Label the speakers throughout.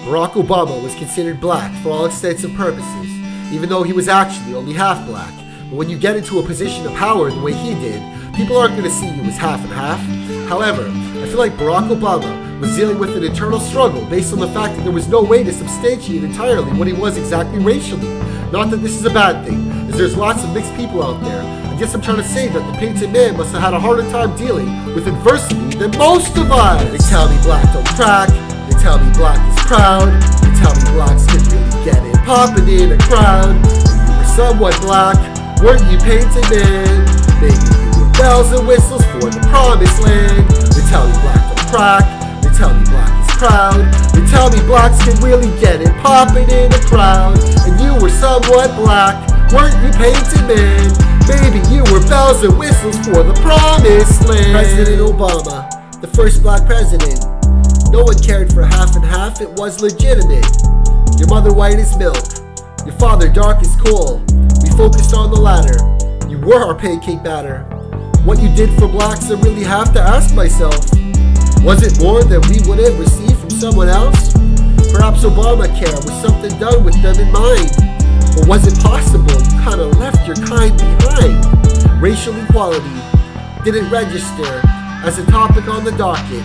Speaker 1: Barack Obama was considered black for all intents and purposes, even though he was actually only half black. But when you get into a position of power the way he did, people aren't going to see you as half and half. However, I feel like Barack Obama was dealing with an internal struggle based on the fact that there was no way to substantiate entirely what he was exactly racially. Not that this is a bad thing, as there's lots of mixed people out there. I guess I'm trying to say that the painted man must have had a harder time dealing with adversity than most of us. They tell me black don't crack, they tell me black is proud, they tell me blacks can really get it popping in a crowd. You were somewhat black, weren't you painted man? Maybe you were bells and whistles for the promised land. They tell me black don't crack, they tell me black is proud, they tell me blacks can really get it popping in a crowd. And you were somewhat black, weren't you painted man? Maybe you were bells and whistles for the promised land. President Obama, the first black president. No one cared for half and half, it was legitimate. Your mother white as milk, your father dark as coal. We focused on the latter, you were our pancake batter. What you did for blacks, I really have to ask myself. Was it more than we would have received from someone else? Perhaps Obamacare was something done with them in mind. Or was it possible you kinda left your kind behind? Racial equality didn't register as a topic on the docket.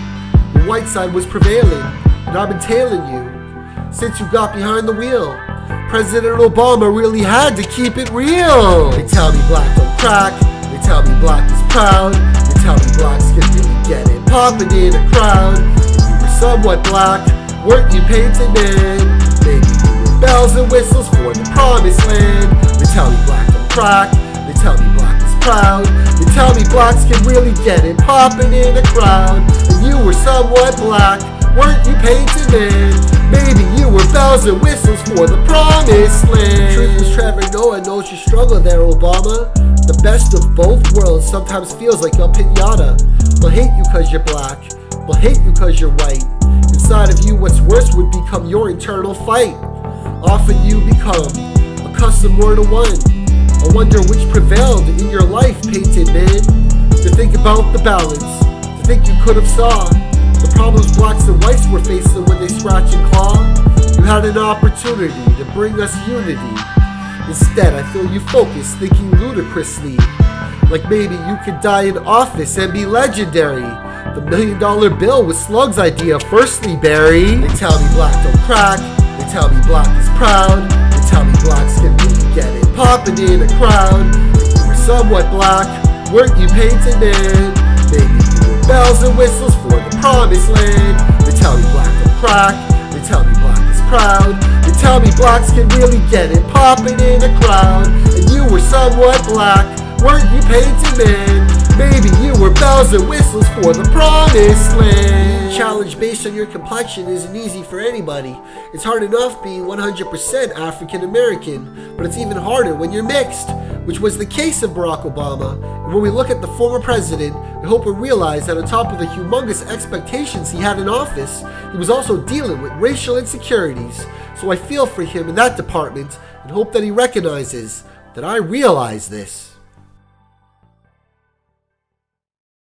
Speaker 1: The white side was prevailing, and I've been tailing you since you got behind the wheel. President Obama really had to keep it real. They tell me black don't crack, they tell me black is proud, they tell me blacks can really get it popping in a crowd. If you were somewhat black, weren't you painted man? Maybe you were bells and whistles for the promised land. They tell me black don't crack, they tell me black is proud, they tell me blacks can really get it popping in a crowd. And you were somewhat black, weren't you painted man? Maybe you were bells and whistles for the promised land. Truth is Trevor Noah knows your struggle there, Obama. The best of both worlds sometimes feels like a pinata. They'll hate you cause you're black, they'll hate you cause you're white. Inside of you what's worse would become your internal fight. Often you become a custom word of one. I wonder which prevailed in your life, painted man. To think about the balance, to think you could have saw the problems blacks and whites were facing when they scratch and claw. You had an opportunity to bring us unity. Instead, I feel you focus, thinking ludicrously, like maybe you could die in office and be legendary. The $1 million bill was Slug's idea, firstly, Barry. They tell me black don't crack, they tell me black is proud, they tell me blacks can really get it popping in a crowd. If you were somewhat black, weren't you painted man? Maybe you were bells and whistles for the promised land. They tell me black don't crack, they tell me black is proud, they tell me blacks can really get it popping in a crowd. And you were somewhat black, weren't you painted man? Maybe you were bells and whistles for the promised land. Challenge based on your complexion isn't easy for anybody. It's hard enough being 100% African American, but it's even harder when you're mixed, which was the case of Barack Obama. And when we look at the former president, I hope we realize that on top of the humongous expectations he had in office, he was also dealing with racial insecurities. So I feel for him in that department and hope that he recognizes that I realize this.